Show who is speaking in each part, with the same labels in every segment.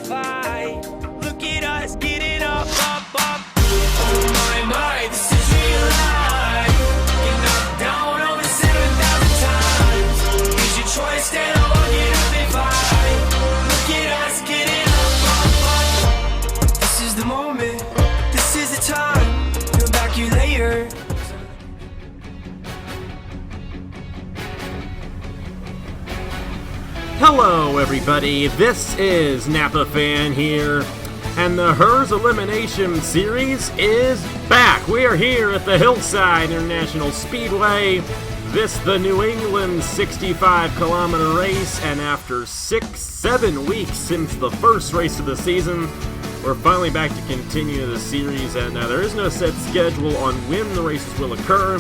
Speaker 1: fight. Look at us getting up, up, up. Oh my, this is real life. Get knocked down over 7,000 times. It's your choice, stand up or get up and fight. Look at us getting up, up, up. This is the moment, this is the time. Come back you later.
Speaker 2: Hello everybody, this is Napa Fan here, and the HES Elimination Series is back. We are here at the Hillside International Speedway. This the New England 65-kilometer race, and after 6-7 weeks since the first race of the season, we're finally back to continue the series, and there is no set schedule on when the races will occur.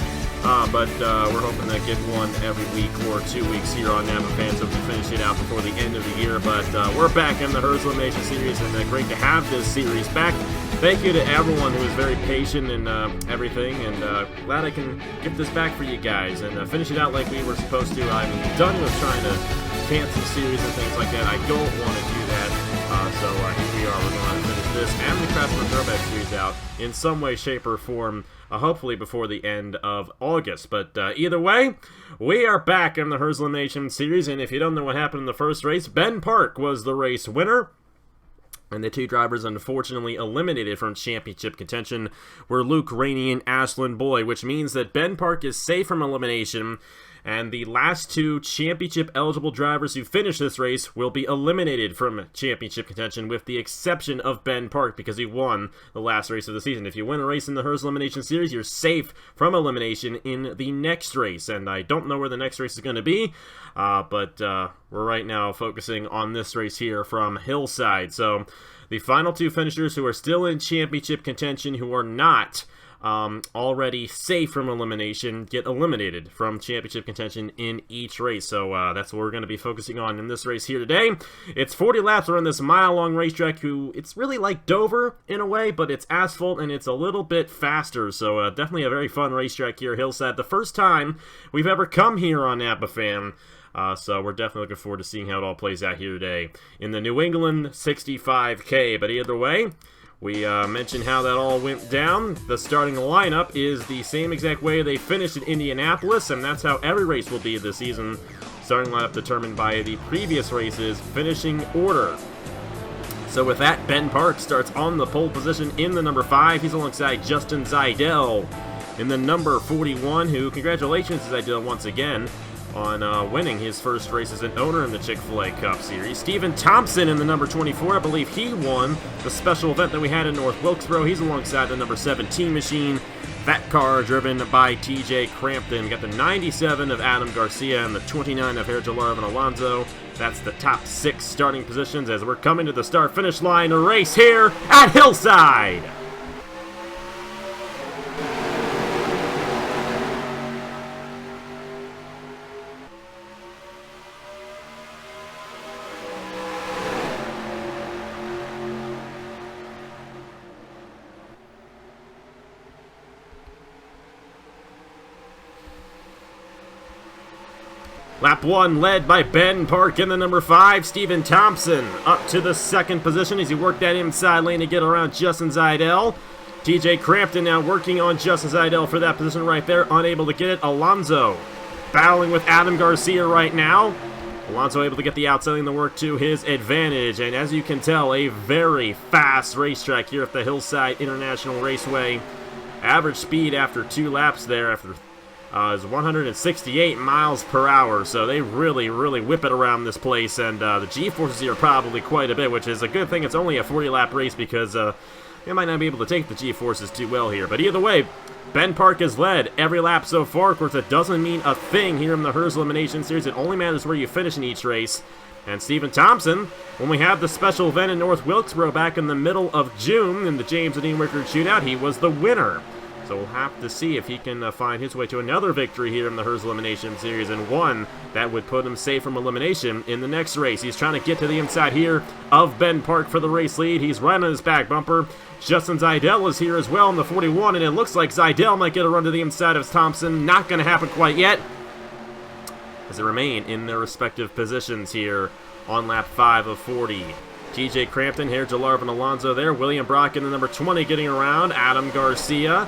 Speaker 2: But we're hoping to get one every week or 2 weeks here on Napa Fans, so we can finish it out before the end of the year. But we're back in the HES Elimination Series, and great to have this series back. Thank you to everyone who was very patient and everything, and glad I can get this back for you guys and finish it out like we were supposed to. I'm done with trying to cancel series and things like that. I don't want to do that. So here we are. We're going to finish this and the Craftsman Throwback series out in some way, shape, or form, hopefully before the end of August. But either way, we are back in the HES Elimination Series, and if you don't know what happened in the first race, Ben Park was the race winner. And the two drivers unfortunately eliminated from championship contention were Luke Rainey and Ashlyn Boyd, which means that Ben Park is safe from elimination, and the last two championship-eligible drivers who finish this race will be eliminated from championship contention, with the exception of Ben Park, because he won the last race of the season. If you win a race in the HES Elimination Series, you're safe from elimination in the next race, and I don't know where the next race is going to be, but we're right now focusing on this race here from Hillside. So the final two finishers who are still in championship contention, who are not already safe from elimination, get eliminated from championship contention in each race. So that's what we're going to be focusing on in this race here today. It's 40 laps around this mile-long racetrack. It's really like Dover in a way, but it's asphalt and it's a little bit faster. So definitely a very fun racetrack here, Hillside. The first time we've ever come here on Napa Fan. So we're definitely looking forward to seeing how it all plays out here today in the New England 65K. But either way, we mentioned how that all went down. The starting lineup is the same exact way they finished in Indianapolis, and that's how every race will be this season. Starting lineup determined by the previous race's finishing order. So with that, Ben Park starts on the pole position in the number 5. He's alongside Justin Zeidel in the number 41, who, congratulations to Zeidel once again on winning his first race as an owner in the Chick-fil-A Cup Series. Stephen Thompson in the number 24. I believe he won the special event that we had in North Wilkesboro. He's alongside the number 17 machine. That car driven by TJ Crampton. Got the 97 of Adam Garcia and the 29 of Herr and Alonso. That's the top 6 starting positions as we're coming to the start-finish line, a race here at Hillside. Lap 1 led by Ben Park in the number 5. Stephen Thompson up to the second position as he worked that inside lane to get around Justin Zeidel. TJ Crampton now working on Justin Zeidel for that position right there, unable to get it. Alonso battling with Adam Garcia right now. Alonso able to get the outside lane to work to his advantage, and as you can tell, a very fast racetrack here at the Hillside International Raceway. Average speed after 2 laps there is 168 miles per hour, so they really whip it around this place, and the G-forces here are probably quite a bit, which is a good thing. It's only a 40-lap race because they might not be able to take the G-forces too well here. But either way, Ben Park has led every lap so far. Of course, that doesn't mean a thing here in the HES Elimination Series. It only matters where you finish in each race. And Stephen Thompson, when we had the special event in North Wilkesboro back in the middle of June in the James and Dean Wickard Shootout, he was the winner. So we'll have to see if he can find his way to another victory here in the HES Elimination Series, and one that would put him safe from elimination in the next race. He's trying to get to the inside here of Ben Park for the race lead. He's right on his back bumper. Justin Zeidel is here as well in the 41, and it looks like Zeidel might get a run to the inside of Thompson. Not going to happen quite yet, as they remain in their respective positions here on lap 5 of 40. TJ Crampton, Herr, and Alonso there. William Brock in the number 20 getting around. Adam Garcia.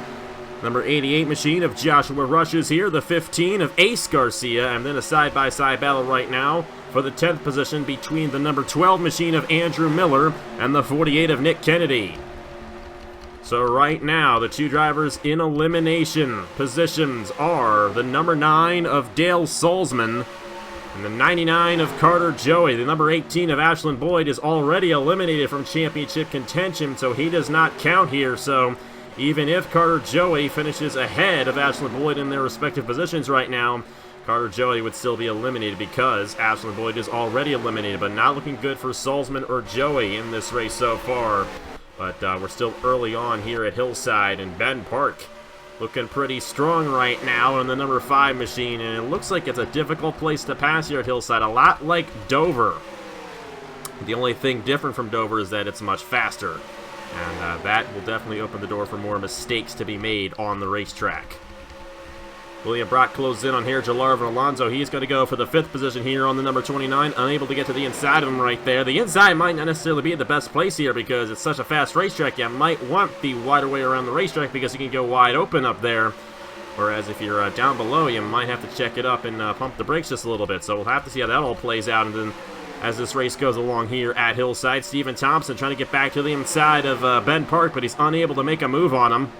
Speaker 2: Number 88 machine of Joshua Rush is here. The 15 of Ace Garcia. And then a side-by-side battle right now for the 10th position between the number 12 machine of Andrew Miller and the 48 of Nick Kennedy. So right now, the two drivers in elimination positions are the number 9 of Dale Salzman and the 99 of Carter Joey. The number 18 of Ashland Boyd is already eliminated from championship contention, so he does not count here. So even if Carter Joey finishes ahead of Ashland Boyd in their respective positions right now, Carter Joey would still be eliminated because Ashland Boyd is already eliminated, but not looking good for Salzman or Joey in this race so far. But we're still early on here at Hillside, and Ben Park looking pretty strong right now in the number 5 machine, and it looks like it's a difficult place to pass here at Hillside, a lot like Dover. The only thing different from Dover is that it's much faster, and that will definitely open the door for more mistakes to be made on the racetrack. William Brock closes in on Herr, and Alonso. He's going to go for the 5th position here on the number 29. Unable to get to the inside of him right there. The inside might not necessarily be the best place here because it's such a fast racetrack. You might want the wider way around the racetrack because you can go wide open up there. Whereas if you're down below, you might have to check it up and pump the brakes just a little bit. So we'll have to see how that all plays out. And then as this race goes along here at Hillside, Stephen Thompson trying to get back to the inside of Ben Park, but he's unable to make a move on him.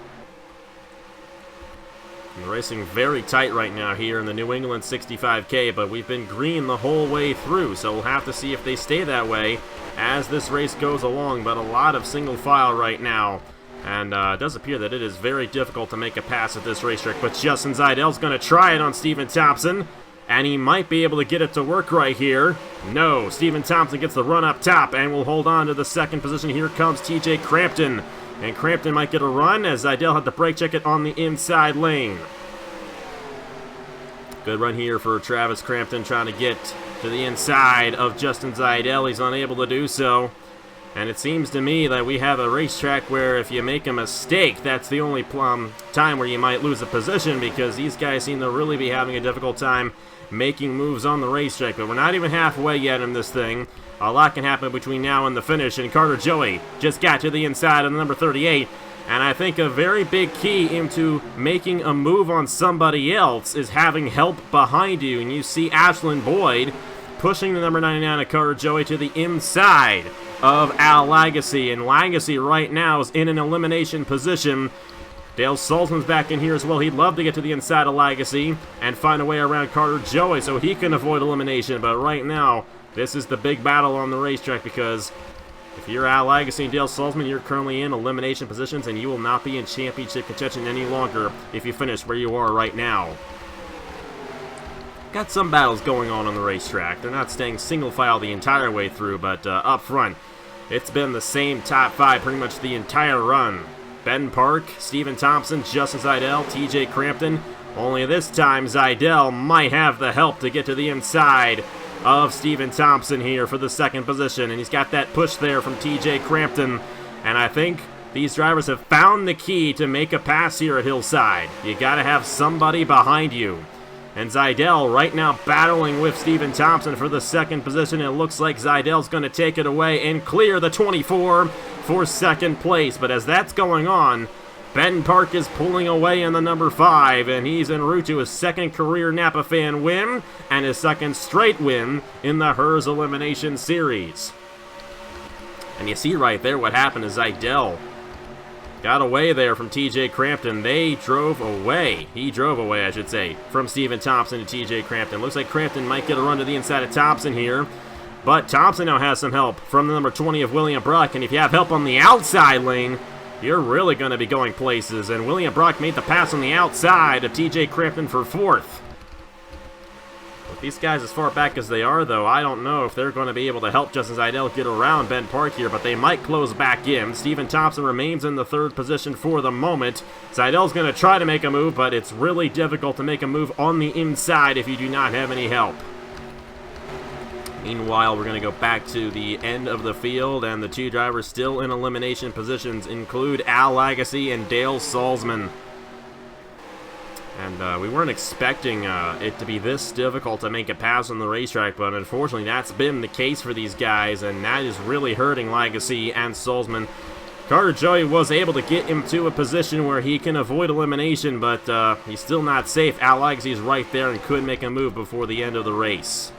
Speaker 2: We're racing very tight right now here in the New England 65K, but we've been green the whole way through, so we'll have to see if they stay that way as this race goes along. But a lot of single file right now, and it does appear that it is very difficult to make a pass at this racetrack. But Justin Zeidel's going to try it on Stephen Thompson, and he might be able to get it to work right here. No, Stephen Thompson gets the run up top and will hold on to the 2nd position. Here comes TJ Crampton. And Crampton might get a run as Zeidel had to brake check it on the inside lane. Good run here for Travis Crampton trying to get to the inside of Justin Zeidel. He's unable to do so. And it seems to me that we have a racetrack where if you make a mistake, that's the only time where you might lose a position, because these guys seem to really be having a difficult time making moves on the racetrack. But we're not even halfway yet in this thing. A lot can happen between now and the finish, and Carter Joey just got to the inside of the number 38. And I think a very big key into making a move on somebody else is having help behind you. And you see Ashland Boyd pushing the number 99 of Carter Joey to the inside of Al Lagasse. And Lagasse right now is in an elimination position. Dale Salzman's back in here as well. He'd love to get to the inside of Lagasse and find a way around Carter Joey so he can avoid elimination. But right now, this is the big battle on the racetrack, because if you're Al Lagasse and Dale Salzman, you're currently in elimination positions, and you will not be in championship contention any longer if you finish where you are right now. Got some battles going on the racetrack. They're not staying single file the entire way through, but up front, it's been the same top 5 pretty much the entire run. Ben Park, Stephen Thompson, Justin Zeidel, TJ Crampton. Only this time, Zeidel might have the help to get to the inside of Stephen Thompson here for the 2nd position, and he's got that push there from TJ Crampton. And I think these drivers have found the key to make a pass here at Hillside. You gotta have somebody behind you. And Zeidel right now battling with Stephen Thompson for the 2nd position. It looks like Zeidel's going to take it away and clear the 24 for 2nd place. But as that's going on, Ben Park is pulling away in the number 5, and he's en route to his 2nd career Napa Fan win and his 2nd straight win in the HERS Elimination Series. And you see right there what happened is Zeidel got away there from TJ Crampton. They drove away. He drove away, I should say, from Stephen Thompson to TJ Crampton. Looks like Crampton might get a run to the inside of Thompson here. But Thompson now has some help from the number 20 of William Brock. And if you have help on the outside lane, you're really going to be going places. And William Brock made the pass on the outside of TJ Crampton for 4th. With these guys as far back as they are, though, I don't know if they're going to be able to help Justin Zeidel get around Ben Park here, but they might close back in. Stephen Thompson remains in the 3rd position for the moment. Zeidel's going to try to make a move, but it's really difficult to make a move on the inside if you do not have any help. Meanwhile, we're going to go back to the end of the field, and the 2 drivers still in elimination positions include Al Lagasse and Dale Salzman. And we weren't expecting it to be this difficult to make a pass on the racetrack, but unfortunately that's been the case for these guys, and that is really hurting Legacy and Salzman. Carter Joey was able to get him to a position where he can avoid elimination, but he's still not safe. Al Legacy's right there and could make a move before the end of the race.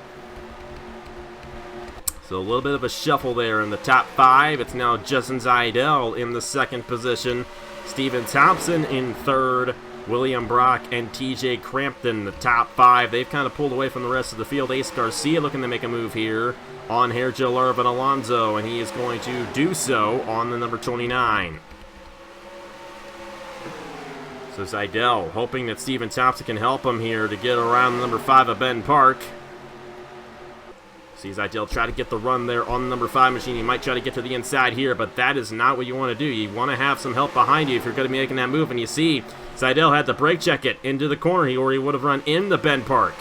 Speaker 2: So a little bit of a shuffle there in the top 5. It's now Justin Zaidel in the 2nd position, Stephen Thompson in 3rd, William Brock and TJ Crampton, the top 5. They've kind of pulled away from the rest of the field. Ace Garcia looking to make a move here on Herr, and Alonso, and he is going to do so on the number 29. So Zaidel hoping that Stephen Thompson can help him here to get around the number 5 of Ben Park. See Zaidel try to get the run there on the number 5 machine. He might try to get to the inside here, but that is not what you want to do. You want to have some help behind you if you're going to be making that move, and you see Zaidel had to brake check it into the corner, or he would have run into Ben Park.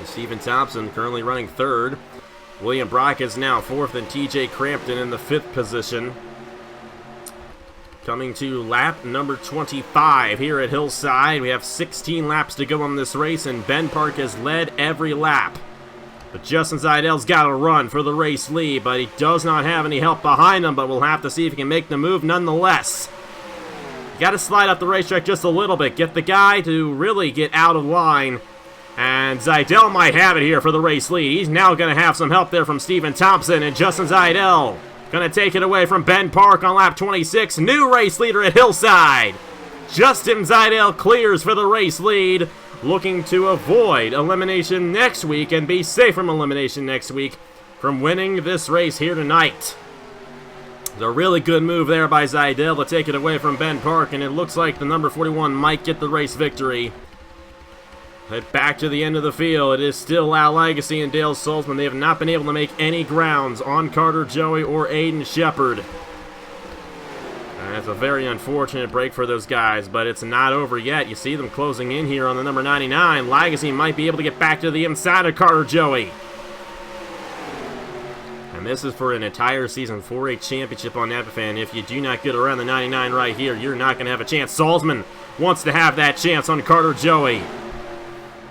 Speaker 2: Stephen Thompson currently running 3rd. William Brock is now 4th, and TJ Crampton in the 5th position. Coming to lap number 25 here at Hillside. We have 16 laps to go on this race, and Ben Park has led every lap. But Justin Zaidel's got to run for the race lead, but he does not have any help behind him, but we'll have to see if he can make the move nonetheless. You got to slide up the racetrack just a little bit. Get the guy to really get out of line. And Zaidel might have it here for the race lead. He's now going to have some help there from Stephen Thompson, and Justin Zaidel going to take it away from Ben Park on lap 26. New race leader at Hillside. Justin Zaidel clears for the race lead, looking to avoid elimination next week and be safe from elimination next week from winning this race here tonight. It's a really good move there by Zaidel to take it away from Ben Park, and it looks like the number 41 might get the race victory. Head back to the end of the field. It is still Al Legacy and Dale Salzman. They have not been able to make any grounds on Carter Joey or Aiden Shepard. And that's a very unfortunate break for those guys, but it's not over yet. You see them closing in here on the number 99. Legacy might be able to get back to the inside of Carter Joey. And this is for an entire season 4A championship on NAPAFan. If you do not get around the 99 right here, you're not going to have a chance. Salzman wants to have that chance on Carter Joey.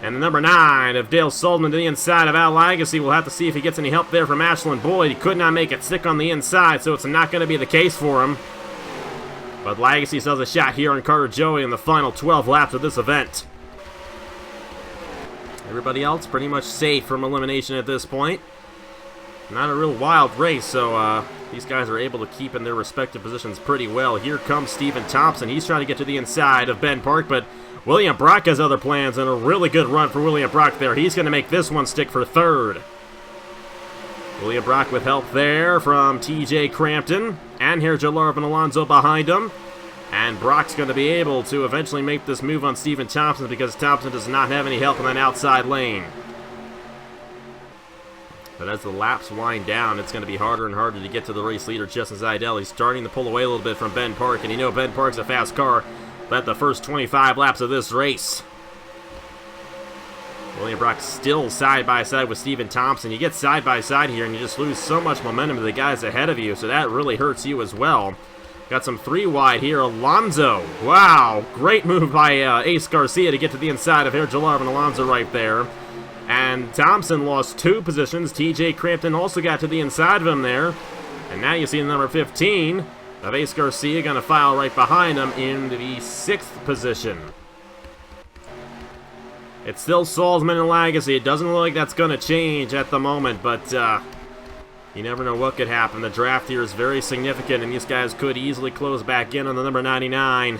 Speaker 2: And the number 9 of Dale Salzman to the inside of Al Legacy. We'll have to see if he gets any help there from Ashland Boyd. He could not make it stick on the inside, so it's not going to be the case for him. But Legacy still has a shot here on Carter Joey in the final 12 laps of this event. Everybody else pretty much safe from elimination at this point. Not a real wild race, so these guys are able to keep in their respective positions pretty well. Here comes Stephen Thompson. He's trying to get to the inside of Ben Park, but William Brock has other plans, and a really good run for William Brock there. He's going to make this one stick for 3rd. William Brock with help there from TJ Crampton and Herr, and Alonso behind him. And Brock's going to be able to eventually make this move on Stephen Thompson because Thompson does not have any help in that outside lane. But as the laps wind down, it's going to be harder and harder to get to the race leader, Justin Zaidel. He's starting to pull away a little bit from Ben Park, and you know Ben Park's a fast car. But the first 25 laps of this race, William Brock still side by side with Stephen Thompson. You get side by side here and you just lose so much momentum to the guys ahead of you, so that really hurts you as well. Got some 3 wide here. Alonso, wow, great move by Ace Garcia to get to the inside of Herr, and Alonso right there. And Thompson lost 2 positions. TJ Crampton also got to the inside of him there. And now you see the number 15 of Ace Garcia going to file right behind him in the 6th position. It's still Salzman and Legacy. It doesn't look like that's going to change at the moment, but you never know what could happen. The draft here is very significant, and these guys could easily close back in on the number 99.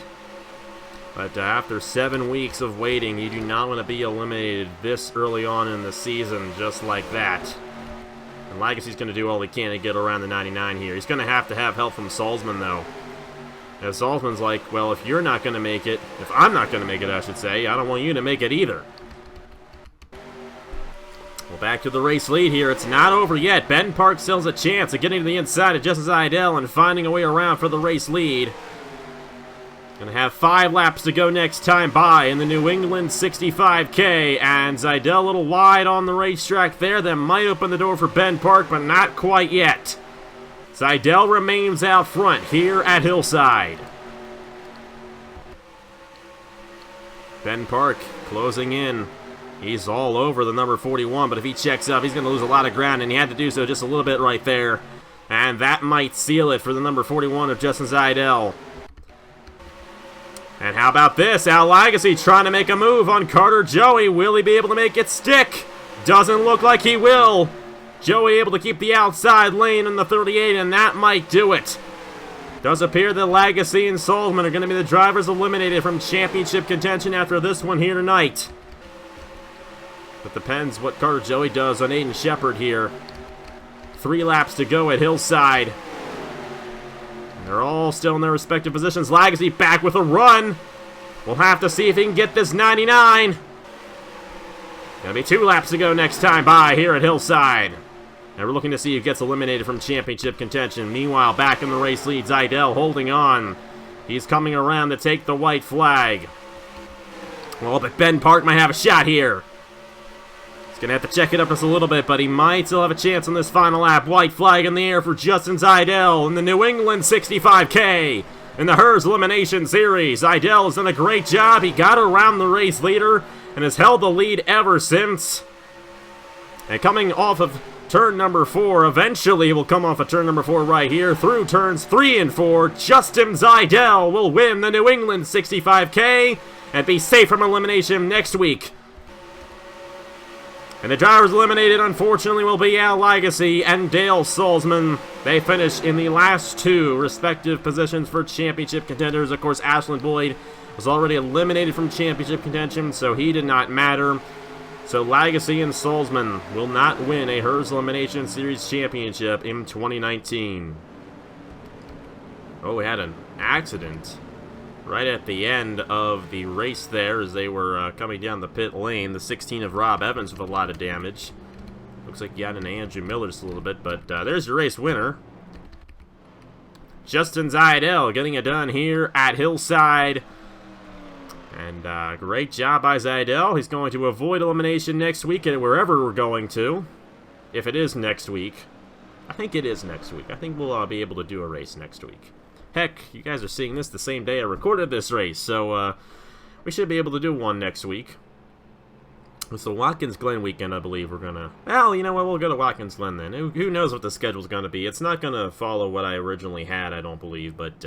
Speaker 2: But after 7 weeks of waiting, you do not want to be eliminated this early on in the season just like that. And Legacy's going to do all he can to get around the 99 here. He's going to have help from Salzman, though. As Salzman's like, well, if you're not going to make it, if I'm not going to make it, I should say, I don't want you to make it either. Well, back to the race lead here. It's not over yet. Ben Park still has a chance of getting to the inside of Justin Zaidel and finding a way around for the race lead. Gonna have 5 laps to go next time by in the New England 65K, and Zidell a little wide on the racetrack there. That might open the door for Ben Park, but not quite yet. Zidell remains out front here at Hillside. Ben Park closing in. He's all over the number 41, but if he checks up, he's going to lose a lot of ground, and he had to do so just a little bit right there. And that might seal it for the number 41 of Justin Zidell. And how about this? Al Lagasse trying to make a move on Carter Joey. Will he be able to make it stick? Doesn't look like he will. Joey able to keep the outside lane in the 38, and that might do it. Does appear that Lagasse and Salzman are going to be the drivers eliminated from championship contention after this one here tonight. But depends what Carter Joey does on Aiden Shepard here. 3 laps to go at Hillside. They're all still in their respective positions. Lagasse back with a run. We'll have to see if he can get this 99. Gonna be 2 laps to go next time by here at Hillside. And we're looking to see who gets eliminated from championship contention. Meanwhile, back in the race lead, Zidell holding on. He's coming around to take the white flag. Well, but Ben Park might have a shot here. He's going to have to check it up just a little bit, but he might still have a chance on this final lap. White flag in the air for Justin Zidell in the New England 65K in the HERS Elimination Series. Zidell has done a great job. He got around the race leader and has held the lead ever since. And coming off of turn number 4, eventually will come off of turn number 4 right here through turns 3 and 4. Justin Zidell will win the New England 65K and be safe from elimination next week. And the drivers eliminated, unfortunately, will be Al Lagasse and Dale Salzman. They finish in the last 2 respective positions for championship contenders. Of course, Ashland Boyd was already eliminated from championship contention, so he did not matter. So Lagasse and Salzman will not win a HERS Elimination Series championship in 2019. Oh, we had an accident right at the end of the race there as they were coming down the pit lane. The 16 of Rob Evans with a lot of damage. Looks like you got an Andrew Miller just a little bit, but there's your race winner. Justin Zidell getting it done here at Hillside. And great job by Zidell. He's going to avoid elimination next week at wherever we're going to. If it is next week. I think it is next week. I think we'll be able to do a race next week. Heck, you guys are seeing this the same day I recorded this race, so we should be able to do one next week. It's the Watkins Glen weekend, I believe we're gonna... Well, you know what, we'll go to Watkins Glen then. Who knows what the schedule's gonna be. It's not gonna follow what I originally had, I don't believe, but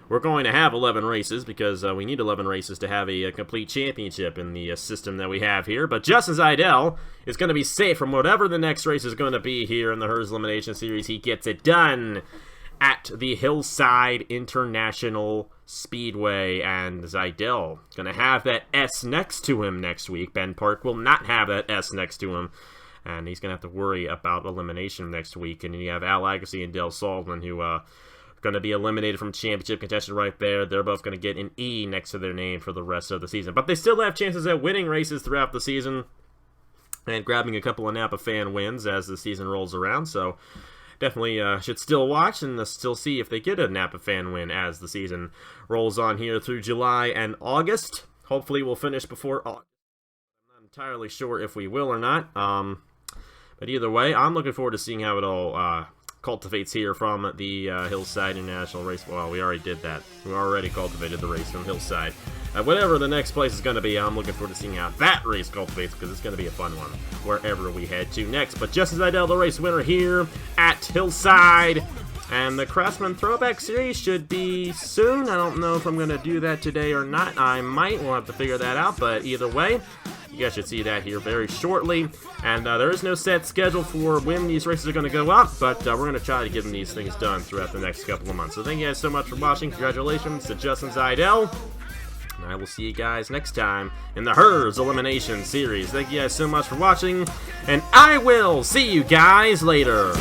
Speaker 2: we're going to have 11 races because we need 11 races to have a complete championship in the system that we have here. But Justin Zidell is going to be safe from whatever the next race is going to be here in the HERS Elimination Series. He gets it done at the Hillside International Speedway, and Zidell is going to have that S next to him next week. Ben Park will not have that S next to him, and he's going to have to worry about elimination next week. And then you have Al Lagasse and Dale Salzman, who going to be eliminated from championship contention right there. They're both going to get an E next to their name for the rest of the season. But they still have chances at winning races throughout the season and grabbing a couple of Napa fan wins as the season rolls around. So definitely should still watch and still see if they get a Napa fan win as the season rolls on here through July and August. Hopefully we'll finish before August. I'm not entirely sure if we will or not. But either way, I'm looking forward to seeing how it all cultivates here from the Hillside International Race. Well, we already did that. We already cultivated the race from Hillside. Whatever the next place is going to be, I'm looking forward to seeing how that race cultivates because it's going to be a fun one wherever we head to next. But Justin Zidell, the race winner here at Hillside. And the Craftsman Throwback Series should be soon. I don't know if I'm going to do that today or not. I might. We'll have to figure that out. But either way, you guys should see that here very shortly. And there is no set schedule for when these races are going to go up, but we're going to try to get these things done throughout the next couple of months. So thank you guys so much for watching. Congratulations to Justin Zidell. And I will see you guys next time in the HERS Elimination Series. Thank you guys so much for watching, and I will see you guys later.